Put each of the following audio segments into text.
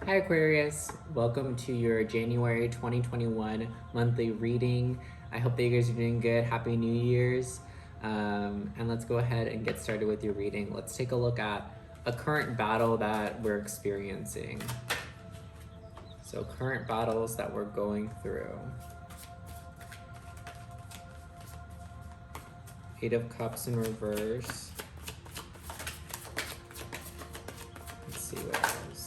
Hi Aquarius, welcome to your January 2021 monthly reading. I hope that you guys are doing good. Happy New Year's. And let's go ahead and get started with your reading. Let's take a look at a current battle that we're experiencing. So current battles that we're going through. Eight of Cups in reverse. Let's see what it is.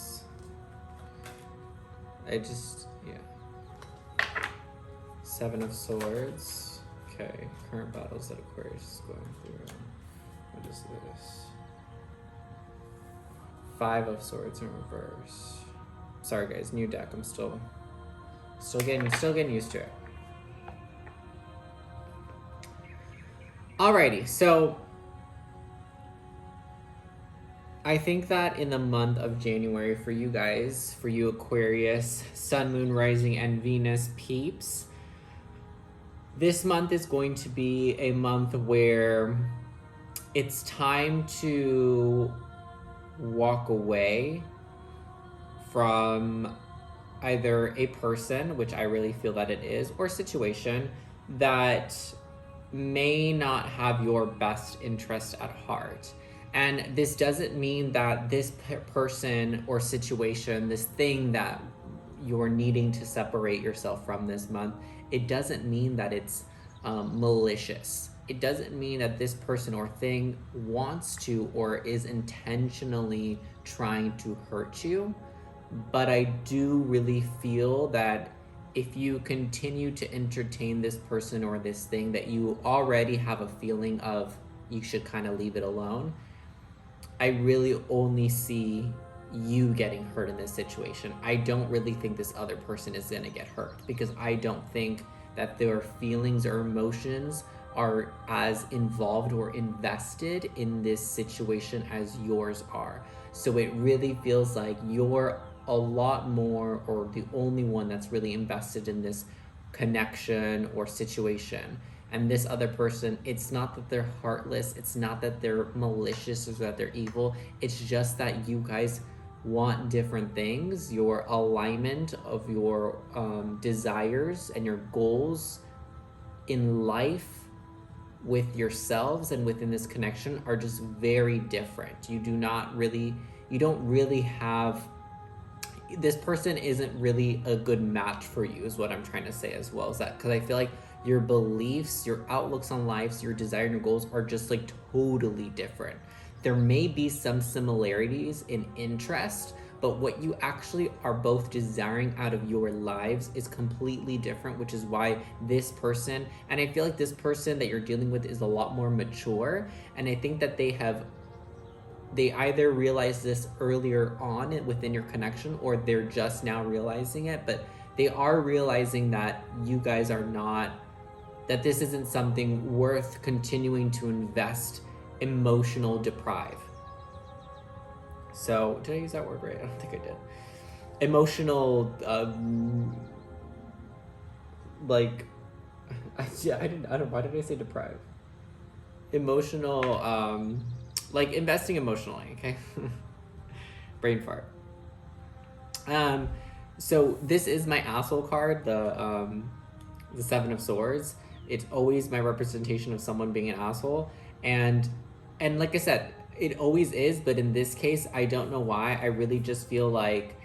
Seven of Swords. Okay, current battles that Aquarius is going through. What is this? Five of Swords in reverse. Sorry guys, new deck. I'm still getting used to it. Alrighty, so I think that in the month of January for you guys, for you Aquarius, Sun, Moon, Rising, and Venus peeps, this month is going to be a month where it's time to walk away from either a person, which I really feel that it is, or situation that may not have your best interest at heart. And this doesn't mean that this person or situation, this thing that you're needing to separate yourself from this month, it doesn't mean that it's malicious. It doesn't mean that this person or thing wants to or is intentionally trying to hurt you. But I do really feel that if you continue to entertain this person or this thing that you already have a feeling of, you should kind of leave it alone. I really only see you getting hurt in this situation. I don't really think this other person is gonna get hurt because I don't think that their feelings or emotions are as involved or invested in this situation as yours are. So it really feels like you're a lot more, or the only one that's really invested in this connection or situation. And this other person, it's not that they're heartless, it's not that they're malicious or that they're evil, it's just that you guys want different things. Your alignment of your desires and your goals in life with yourselves and within this connection are just very different. You don't really have, this person isn't really a good match for you is what I'm trying to say as well. Is that because I feel like your beliefs, your outlooks on life, your desire and your goals are just like totally different. There may be some similarities in interest, but what you actually are both desiring out of your lives is completely different, which is why this person, and I feel like this person that you're dealing with is a lot more mature, and I think that they either realized this earlier on within your connection, or they're just now realizing it, but they are realizing that you guys are not, that this isn't something worth continuing to invest emotional deprive. So did I use that word right? I don't think I did. Emotional like I don't, why did I say deprive? Emotional like investing emotionally, okay? Brain fart. So this is my asshole card, the Seven of Swords. It's always my representation of someone being an asshole, and like I said, it always is, but in this case, I don't know why. I really just feel like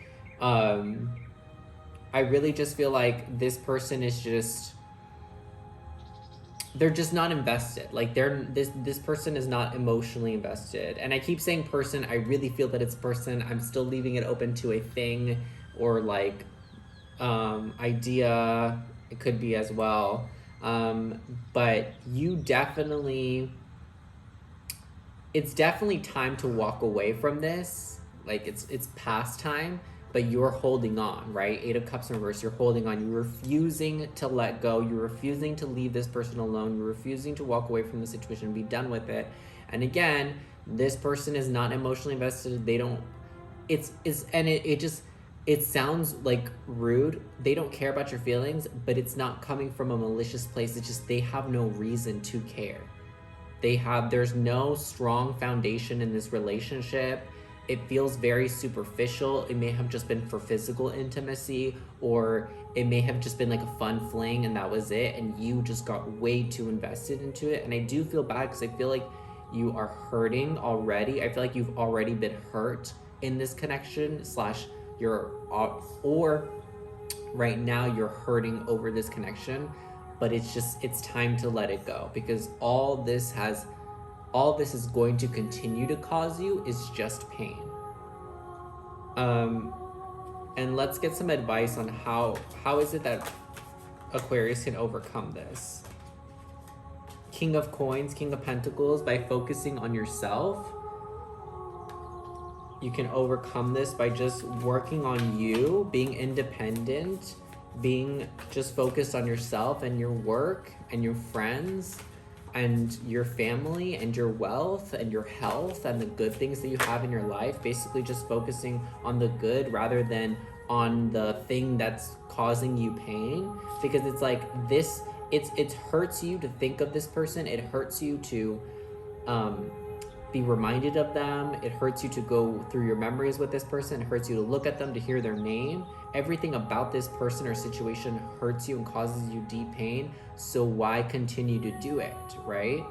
this person is just, they're just not invested. Like this person is not emotionally invested. And I keep saying person, I really feel that it's person. I'm still leaving it open to a thing or like idea. It could be as well. But you definitely, it's definitely time to walk away from this. Like it's past time, but you're holding on, right? Eight of Cups in reverse, you're holding on. You're refusing to let go. You're refusing to leave this person alone. You're refusing to walk away from the situation and be done with it. And again, this person is not emotionally invested. They don't, it sounds like rude. They don't care about your feelings, but it's not coming from a malicious place. It's just, they have no reason to care. There's no strong foundation in this relationship. it feels very superficial. It may have just been for physical intimacy, or it may have just been like a fun fling and that was it, and you just got way too invested into it. And I do feel bad because I feel like you are hurting already. I feel like you've already been hurt in this connection, slash you're, or right now you're hurting over this connection, but it's time to let it go, because all this is going to continue to cause you is just pain. And let's get some advice on how is it that Aquarius can overcome this. King of Coins, King of Pentacles, by focusing on yourself. You can overcome this by just working on you, being independent, being just focused on yourself and your work and your friends and your family and your wealth and your health and the good things that you have in your life. Basically just focusing on the good rather than on the thing that's causing you pain, because it's like this, it hurts you to think of this person. It hurts you to be reminded of them. It hurts you to go through your memories with this person. It hurts you to look at them, to hear their name. Everything about this person or situation hurts you and causes you deep pain. So why continue to do it, right?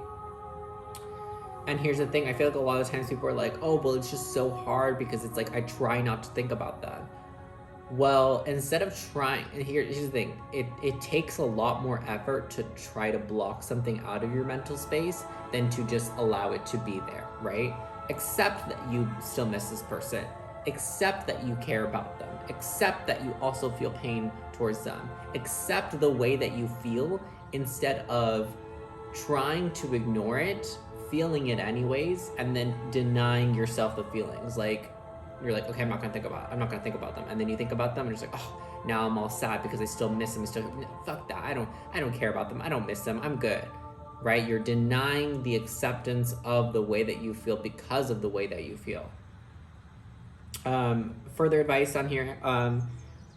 And here's the thing, I feel like a lot of times people are like, oh, well, it's just so hard because it's like, I try not to think about that. Well, instead of trying, and here's the thing, it takes a lot more effort to try to block something out of your mental space than to just allow it to be there, right? Accept that you still miss this person. Accept that you care about them. Accept that you also feel pain towards them. Accept the way that you feel instead of trying to ignore it, feeling it anyways, and then denying yourself the feelings. Like, you're like, okay, I'm not gonna think about them. And then you think about them and you're just like, oh, now I'm all sad because I still miss them. Fuck that. I don't care about them. I don't miss them. I'm good. Right? You're denying the acceptance of the way that you feel because of the way that you feel. Further advice on here.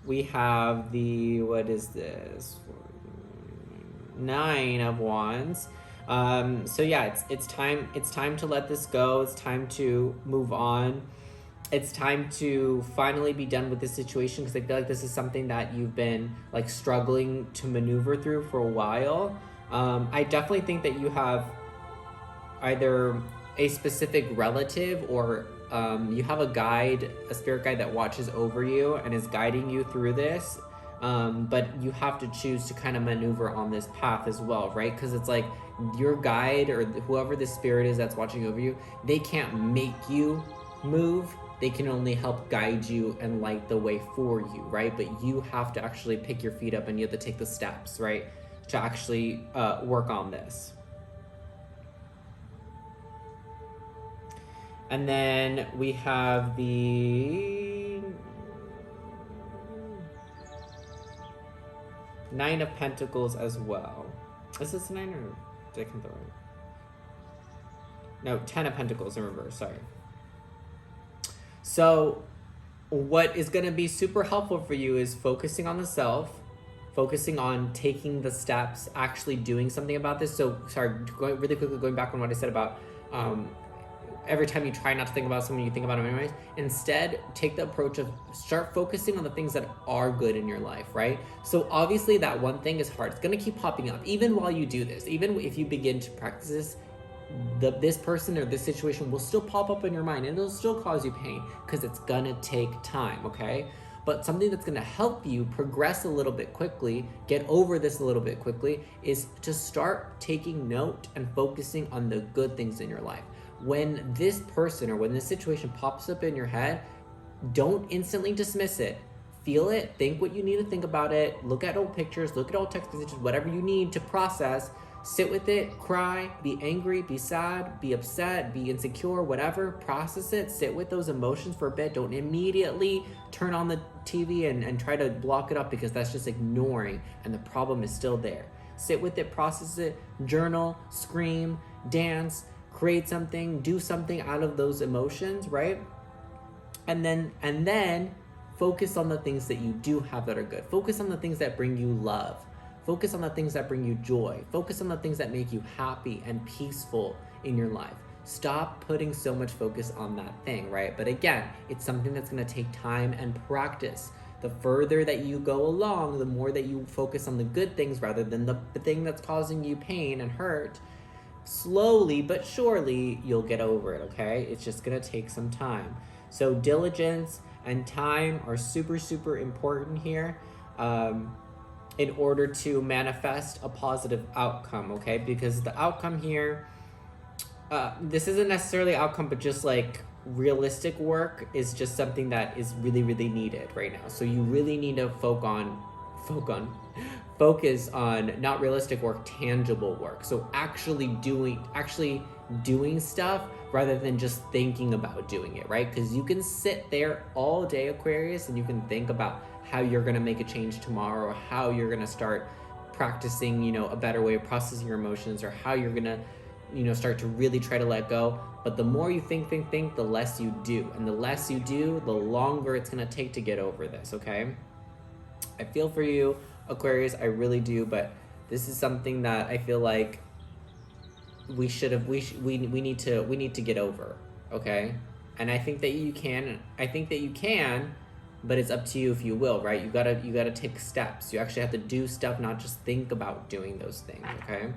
We have the, what is this? 9 of Wands. So yeah, it's time to let this go. It's time to move on. It's time to finally be done with this situation, because I feel like this is something that you've been like struggling to maneuver through for a while. I definitely think that you have either a specific relative or you have a guide, a spirit guide that watches over you and is guiding you through this. But you have to choose to kind of maneuver on this path as well, right? Because it's like your guide or whoever the spirit is that's watching over you, they can't make you move. They can only help guide you and light the way for you, right? But you have to actually pick your feet up and you have to take the steps, right? To actually work on this. And then we have the 9 of Pentacles as well. Is this 9 or did I count that right? No, 10 of Pentacles in reverse, sorry. So what is going to be super helpful for you is focusing on the self, focusing on taking the steps, actually doing something about this. So sorry, really quickly going back on what I said about every time you try not to think about someone, you think about them anyways. Instead, take the approach of start focusing on the things that are good in your life, right? So obviously that one thing is hard. It's going to keep popping up even while you do this. Even if you begin to practice this, this person or this situation will still pop up in your mind and it'll still cause you pain because it's gonna take time, okay? But something that's gonna help you progress a little bit quickly, get over this a little bit quickly, is to start taking note and focusing on the good things in your life. When this person or when this situation pops up in your head, don't instantly dismiss it. Feel it, think what you need to think about it, look at old pictures, look at old text messages, whatever you need to process. Sit with it, cry, be angry, be sad, be upset, be insecure, whatever. Process it, sit with those emotions for a bit. Don't immediately turn on the TV and try to block it up, because that's just ignoring and the problem is still there. Sit with it, process it, journal, scream, dance, create something, do something out of those emotions, right? And then focus on the things that you do have that are good. Focus on the things that bring you love. Focus on the things that bring you joy. Focus on the things that make you happy and peaceful in your life. Stop putting so much focus on that thing, right? But again, it's something that's going to take time and practice. The further that you go along, the more that you focus on the good things rather than the thing that's causing you pain and hurt. Slowly but surely, you'll get over it, okay? It's just going to take some time. So diligence and time are super, super important here in order to manifest a positive outcome, okay? Because the outcome here, this isn't necessarily outcome, but just like realistic work is just something that is really, really needed right now. So you really need to focus on not realistic work, tangible work. So actually doing stuff rather than just thinking about doing it, right? Because you can sit there all day, Aquarius, and you can think about how you're going to make a change tomorrow, or how you're going to start practicing, you know, a better way of processing your emotions, or how you're going to, you know, start to really try to let go. But the more you think, the less you do. And the less you do, the longer it's going to take to get over this, okay? I feel for you, Aquarius, I really do, but this is something that I feel like we need to get over, okay? And I think that you can, but it's up to you if you will, right? You gotta take steps. You actually have to do stuff, not just think about doing those things, okay?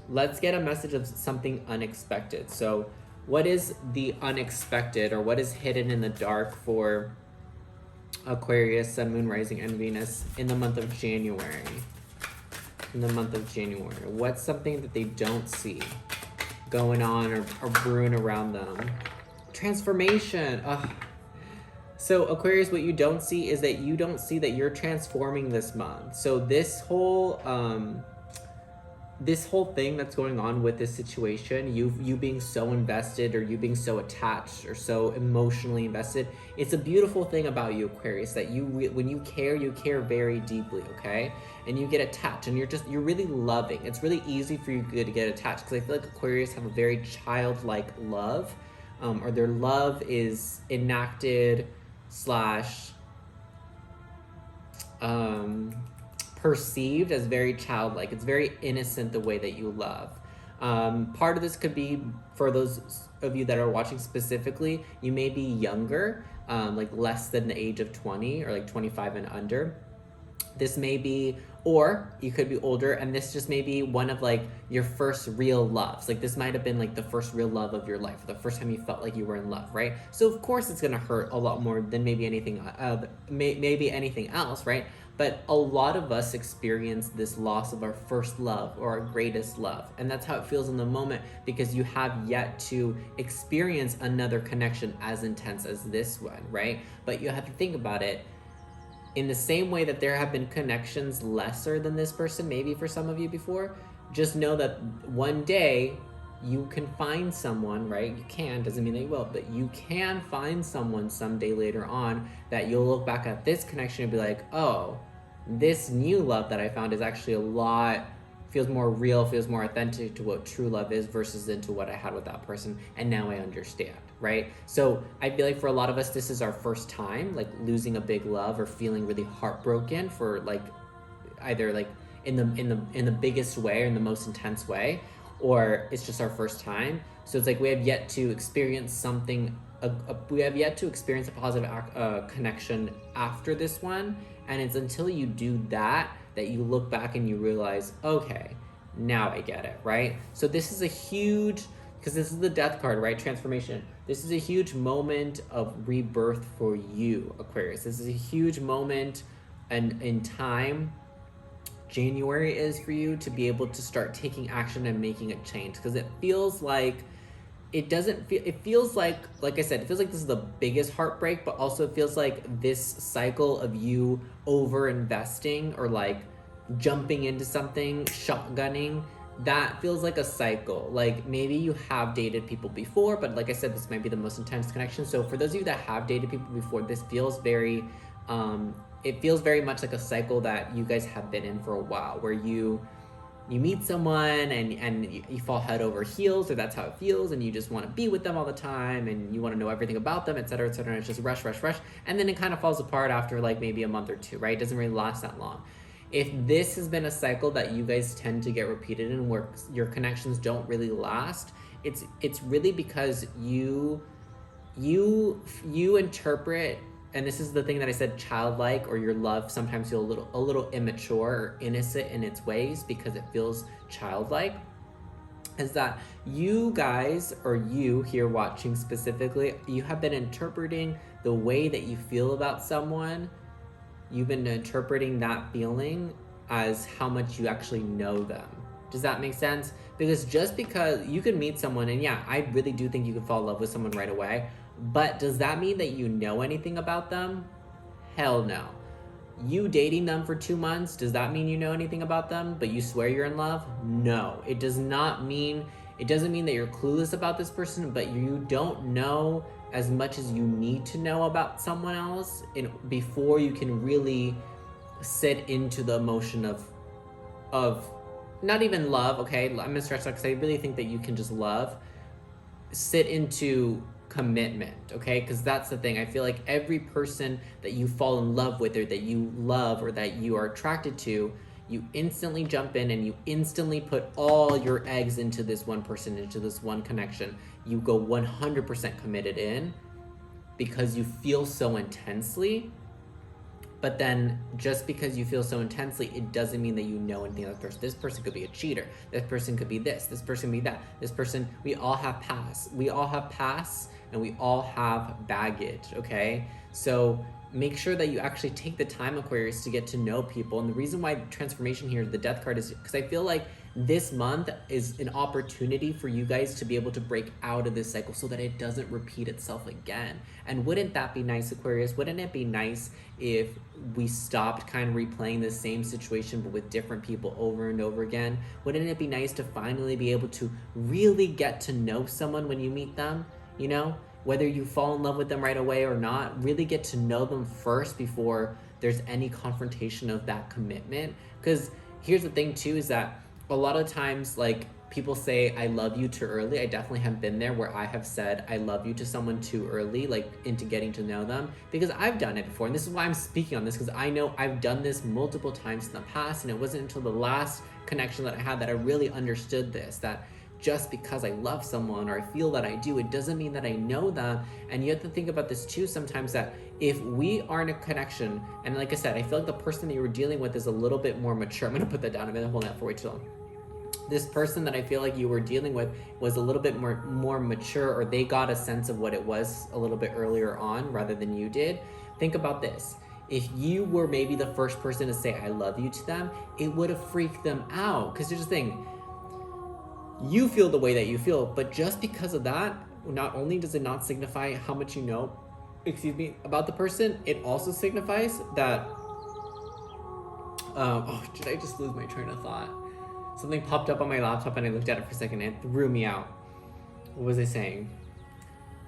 Let's get a message of something unexpected. So what is the unexpected, or what is hidden in the dark for Aquarius, Sun, Moon, Rising, and Venus in the month of January? What's something that they don't see going on or brewing around them? Transformation. So Aquarius, what you don't see is that you don't see that you're transforming this month. So this whole thing that's going on with this situation, you being so invested, or you being so attached, or so emotionally invested, it's a beautiful thing about you, Aquarius, that when you care very deeply, okay? And you get attached, and you're really loving. It's really easy for you to get attached, because I feel like Aquarius have a very childlike love, or their love is enacted / perceived as very childlike. It's very innocent the way that you love. Part of this could be, for those of you that are watching specifically, you may be younger, like less than the age of 20, or like 25 and under. This may be, or you could be older, and this just may be one of like your first real loves. Like this might have been like the first real love of your life, the first time you felt like you were in love, right? So of course it's gonna hurt a lot more than maybe anything else, right? But a lot of us experience this loss of our first love, or our greatest love. And that's how it feels in the moment, because you have yet to experience another connection as intense as this one, right? But you have to think about it in the same way that there have been connections lesser than this person, maybe for some of you before. Just know that one day you can find someone, right? You can, doesn't mean they will, but you can find someone someday later on that you'll look back at this connection and be like, oh, this new love that I found is actually feels more real, feels more authentic to what true love is, versus into what I had with that person, and now I understand, right? So I feel like for a lot of us, this is our first time, like losing a big love, or feeling really heartbroken for like either like in the biggest way, or in the most intense way, or it's just our first time. So it's like we have yet to experience something. We have yet to experience a positive connection after this one, and it's until you do that you look back and you realize, okay, now I get it, right? So this is a huge, because this is the death card, right? Transformation. This is a huge moment of rebirth for you, Aquarius. This is a huge moment and in time. January is for you to be able to start taking action and making a change, because it feels like it feels like I said, it feels like this is the biggest heartbreak, but also it feels like this cycle of you over investing, or like jumping into something, shotgunning, that feels like a cycle. Like maybe you have dated people before, but like I said, this might be the most intense connection. So for those of you that have dated people before, this feels very it feels very much like a cycle that you guys have been in for a while, where you meet someone and you fall head over heels, or that's how it feels, and you just want to be with them all the time, and you want to know everything about them, etc., etc., and it's just rush, and then it kind of falls apart after like maybe a month or two, right? It doesn't really last that long. If this has been a cycle that you guys tend to get repeated in, where your connections don't really last, It's really because you interpret, and this is the thing that I said, childlike, or your love sometimes feels a little immature or innocent in its ways because it feels childlike, is that you guys, or you here watching specifically, you have been interpreting the way that you feel about someone. You've been interpreting that feeling as how much you actually know them. Does that make sense? Because just because you can meet someone, and yeah, I really do think you can fall in love with someone right away, but does that mean that you know anything about them? Hell no. You dating them for 2 months, does that mean you know anything about them, but you swear you're in love? No. It doesn't mean that you're clueless about this person, but you don't know as much as you need to know about someone else before you can really sit into the emotion of not even love, okay? I'm gonna stretch that because I really think that you can just love. Sit into commitment, okay? Because that's the thing. I feel like every person that you fall in love with, or that you love, or that you are attracted to, you instantly jump in and you instantly put all your eggs into this one person, into this one connection. You go 100% committed in because you feel so intensely. But then just because you feel so intensely, it doesn't mean that you know anything about this person. This person could be a cheater. This person could be this person could be that. This person, we all have past. We all have past, and we all have baggage, okay? So make sure that you actually take the time, Aquarius, to get to know people. And the reason why transformation here, the death card, is because I feel like this month is an opportunity for you guys to be able to break out of this cycle so that it doesn't repeat itself again. And wouldn't that be nice, Aquarius? Wouldn't it be nice if we stopped kind of replaying the same situation but with different people over and over again? Wouldn't it be nice to finally be able to really get to know someone when you meet them? You know, whether you fall in love with them right away or not, really get to know them first before there's any confrontation of that commitment. Because here's the thing too, is that a lot of times, like, people say I love you too early. I definitely have been there where I have said I love you to someone too early, like into getting to know them, because I've done it before. And this is why I'm speaking on this, because I know I've done this multiple times in the past, and it wasn't until the last connection that I had that I really understood this, that just because I love someone or I feel that I do, it doesn't mean that I know them. And you have to think about this too sometimes, that if we are in a connection, and like I said, I feel like the person that you were dealing with is a little bit more mature. I'm gonna put that down. I'm gonna hold that for way too long. This person that I feel like you were dealing with was a little bit more mature, or they got a sense of what it was a little bit earlier on rather than you did. Think about this. If you were maybe the first person to say I love you to them, it would have freaked them out. Because here's the thing, you feel the way that you feel, but just because of that, not only does it not signify how much you know, about the person, it also signifies that, did I just lose my train of thought? Something popped up on my laptop and I looked at it for a second and it threw me out. What was I saying?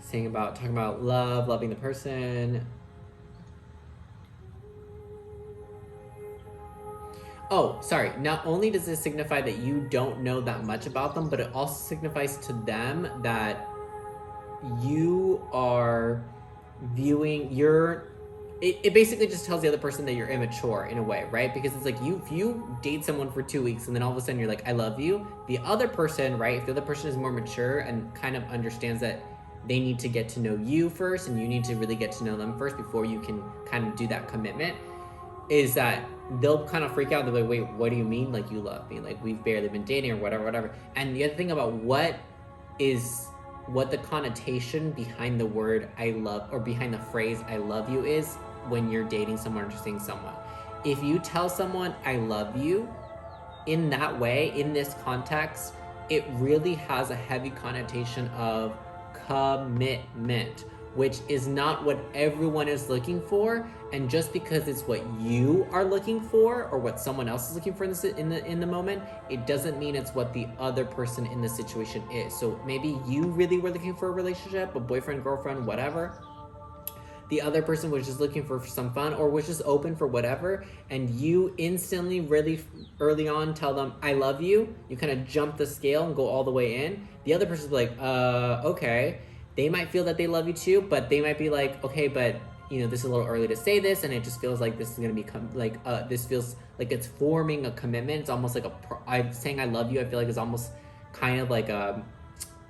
Talking about love, loving the person. Oh, sorry. Not only does this signify that you don't know that much about them, but it also signifies to them that you are viewing it basically just tells the other person that you're immature in a way, right? Because it's like if you date someone for 2 weeks and then all of a sudden you're like, I love you, the other person, right? If the other person is more mature and kind of understands that they need to get to know you first and you need to really get to know them first before you can kind of do that commitment, is that they'll kind of freak out. They're like, wait, what do you mean? Like, you love me? Like, we've barely been dating or whatever. And the other thing about what the connotation behind the word I love, or behind the phrase I love you, is when you're dating someone or seeing someone. If you tell someone I love you in that way, in this context, it really has a heavy connotation of commitment, which is not what everyone is looking for. And just because it's what you are looking for, or what someone else is looking for in the moment, it doesn't mean it's what the other person in the situation is. So maybe you really were looking for a relationship, a boyfriend, girlfriend, whatever. The other person was just looking for some fun, or was just open for whatever, and you instantly, really early on, tell them I love you. You kind of jump the scale and go all the way in. The other person's like, okay. They might feel that they love you too, but they might be like, okay, but this is a little early to say this, and it just feels like this is gonna become like this feels like it's forming a commitment. It's almost like I'm saying I love you. I feel like it's almost kind of like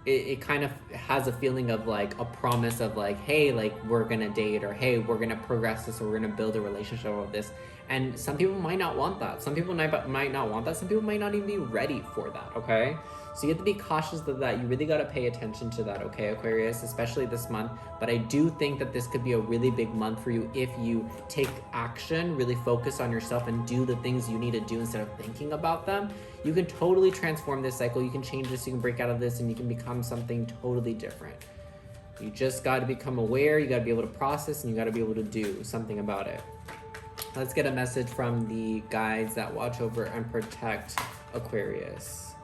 it kind of has a feeling of like a promise of like, hey, like we're gonna date, or hey, we're gonna progress this, or we're gonna build a relationship with this. And some people might not want that. Some people might not want that. Some people might not even be ready for that, okay? So you have to be cautious of that. You really got to pay attention to that, okay, Aquarius, especially this month. But I do think that this could be a really big month for you if you take action, really focus on yourself, and do the things you need to do instead of thinking about them. You can totally transform this cycle. You can change this, you can break out of this, and you can become something totally different. You just got to become aware, you got to be able to process, and you got to be able to do something about it. Let's get a message from the guides that watch over and protect Aquarius.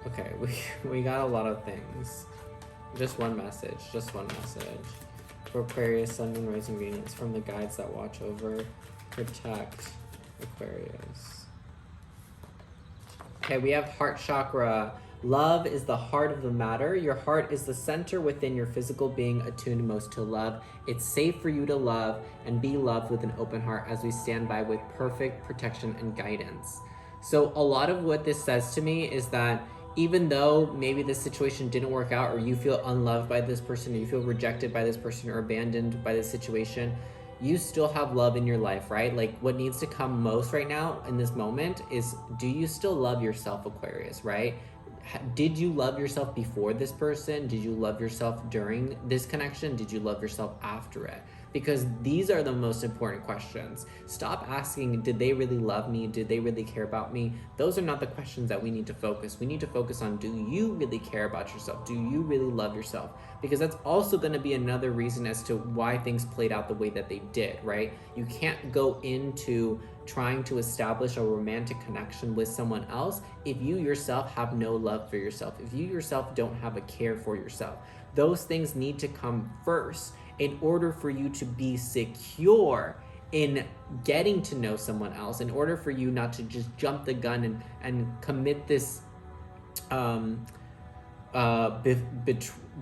Okay, we got a lot of things. Just one message. For Aquarius, Sun, Moon, Rising, Venus, from the guides that watch over, protect Aquarius. Okay, we have heart chakra. Love is the heart of the matter. Your heart is the center within your physical being, attuned most to love. It's safe for you to love and be loved with an open heart as we stand by with perfect protection and guidance. So a lot of what this says to me is that even though maybe this situation didn't work out, or you feel unloved by this person, or you feel rejected by this person, or abandoned by this situation, you still have love in your life, right? Like what needs to come most right now in this moment is, do you still love yourself, Aquarius, right? Did you love yourself before this person? Did you love yourself during this connection? Did you love yourself after it? Because these are the most important questions. Stop asking, did they really love me? Did they really care about me? Those are not the questions that we need to focus. We need to focus on, do you really care about yourself? Do you really love yourself? Because that's also going to be another reason as to why things played out the way that they did, right? You can't go into trying to establish a romantic connection with someone else if you yourself have no love for yourself, if you yourself don't have a care for yourself. Those things need to come first in order for you to be secure in getting to know someone else, in order for you not to just jump the gun and commit this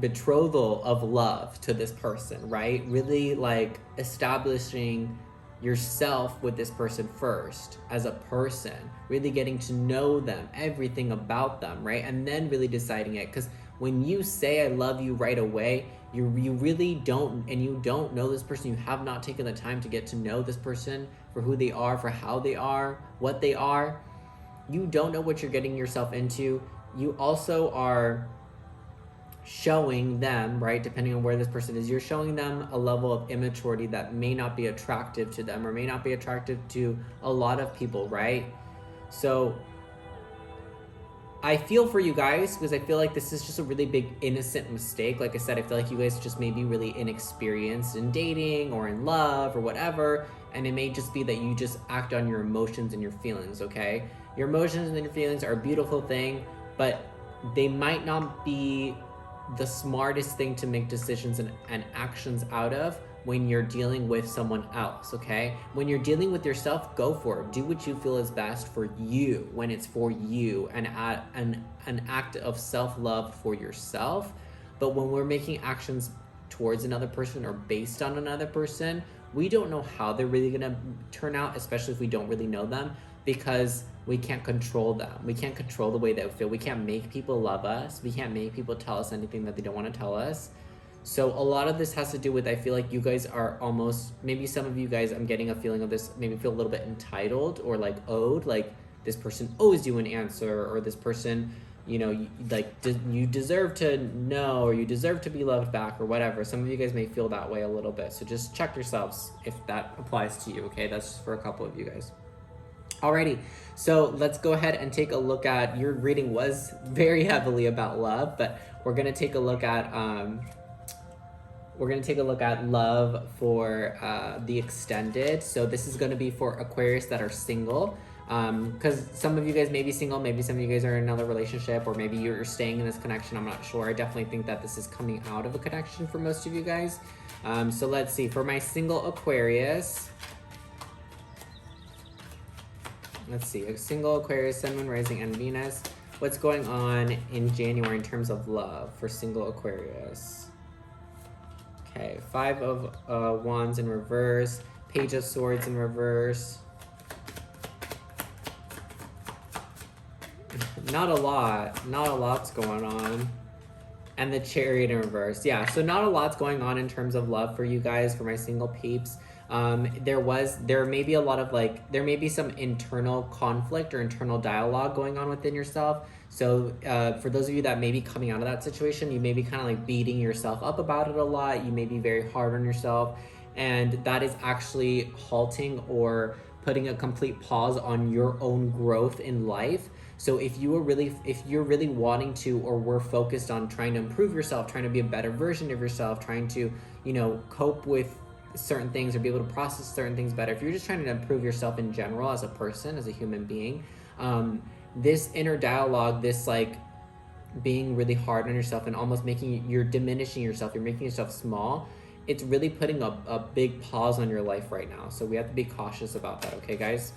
betrothal of love to this person, right? Really like establishing yourself with this person first as a person, really getting to know them, everything about them, right? And then really deciding it. Because when you say I love you right away, you really don't, and you don't know this person, you have not taken the time to get to know this person for who they are, for how they are, what they are. You don't know what you're getting yourself into. You also are showing them, right, depending on where this person is, you're showing them a level of immaturity that may not be attractive to them, or may not be attractive to a lot of people, right? So I feel for you guys, because I feel like this is just a really big innocent mistake. Like I said, I feel like you guys just may be really inexperienced in dating or in love or whatever, and it may just be that you just act on your emotions and your feelings, okay? Your emotions and your feelings are a beautiful thing, but they might not be the smartest thing to make decisions and actions out of when you're dealing with someone else, okay? When you're dealing with yourself, go for it. Do what you feel is best for you when it's for you, and an act of self-love for yourself. But when we're making actions towards another person or based on another person, we don't know how they're really gonna turn out, especially if we don't really know them, because we can't control them. We can't control the way they feel. We can't make people love us. We can't make people tell us anything that they don't want to tell us. So a lot of this has to do with, I feel like you guys are almost, maybe some of you guys, I'm getting a feeling of this, maybe feel a little bit entitled or like owed, like this person owes you an answer, or this person, you know, you deserve to know, or you deserve to be loved back, or whatever. Some of you guys may feel that way a little bit. So just check yourselves if that applies to you, okay? That's just for a couple of you guys. Alrighty, so let's go ahead and take a look at, your reading was very heavily about love, but we're gonna take a look at love for the extended. So this is gonna be for Aquarius that are single, because some of you guys may be single, maybe some of you guys are in another relationship, or maybe you're staying in this connection. I'm not sure. I definitely think that this is coming out of a connection for most of you guys. So let's see, for my single Aquarius, let's see, a single Aquarius, Sun, Moon, Rising, and Venus. What's going on in January in terms of love for single Aquarius? Okay, 5 of Wands in reverse, Page of Swords in reverse, Not a lot. Not a lot's going on. And the Chariot in reverse. Yeah, so not a lot's going on in terms of love for you guys, for my single peeps. There may be a lot of like, there may be some internal conflict or internal dialogue going on within yourself. So for those of you that may be coming out of that situation, you may be kind of like beating yourself up about it a lot. You may be very hard on yourself. And that is actually halting or putting a complete pause on your own growth in life. So if you're really wanting to, or were focused on trying to improve yourself, trying to be a better version of yourself, trying to, cope with certain things or be able to process certain things better, if you're just trying to improve yourself in general as a person, as a human being, this inner dialogue, this like being really hard on yourself and almost you're diminishing yourself, you're making yourself small, it's really putting a big pause on your life right now. So we have to be cautious about that, okay, guys?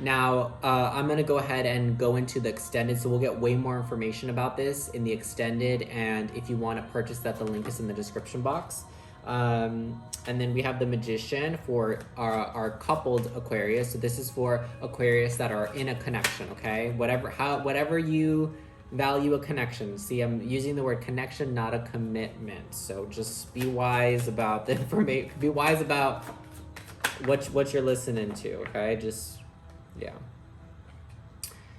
Now, I'm going to go ahead and go into the extended, so we'll get way more information about this in the extended, and if you want to purchase that, the link is in the description box. And then we have the Magician for our coupled Aquarius. So this is for Aquarius that are in a connection, okay? Whatever you value a connection. See, I'm using the word connection, not a commitment. So just be wise about the information. Be wise about what you're listening to, okay? Yeah.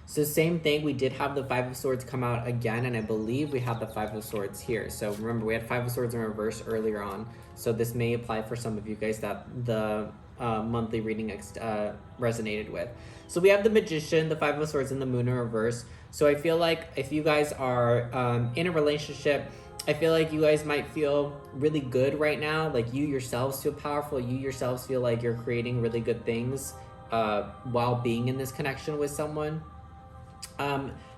So same thing, we did have the Five of Swords come out again, and I believe we have the Five of Swords here. So remember, we had Five of Swords in reverse earlier on. So this may apply for some of you guys that the monthly reading resonated with. So we have the Magician, the Five of Swords, and the Moon in reverse. So I feel like if you guys are in a relationship, I feel like you guys might feel really good right now. Like you yourselves feel powerful. You yourselves feel like you're creating really good things while being in this connection with someone.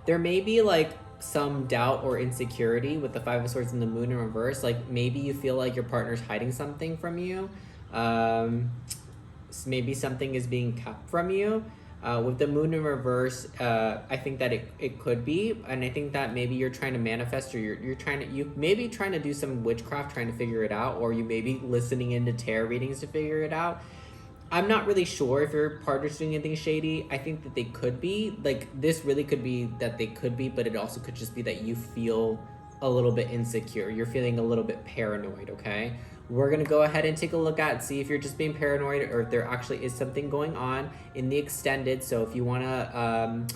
There may be like some doubt or insecurity with the Five of Swords and the Moon in reverse. Like maybe you feel like your partner's hiding something from you. Maybe something is being kept from you. With the Moon in reverse, I think that it could be, and I think that maybe you're trying to manifest, or you may be trying to do some witchcraft, trying to figure it out, or you may be listening into tarot readings to figure it out. I'm not really sure if your partner's doing anything shady. I think that they could be. Like, this really could be that they could be, but it also could just be that you feel a little bit insecure. You're feeling a little bit paranoid, okay? We're going to go ahead and take a look at, see if you're just being paranoid or if there actually is something going on in the extended. So if you want to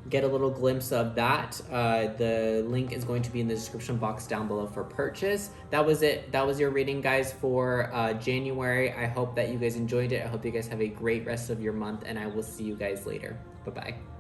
get a little glimpse of that, the link is going to be in the description box down below for purchase. That was it. That was your reading, guys, for January. I hope that you guys enjoyed it. I hope you guys have a great rest of your month, and I will see you guys later. Bye-bye.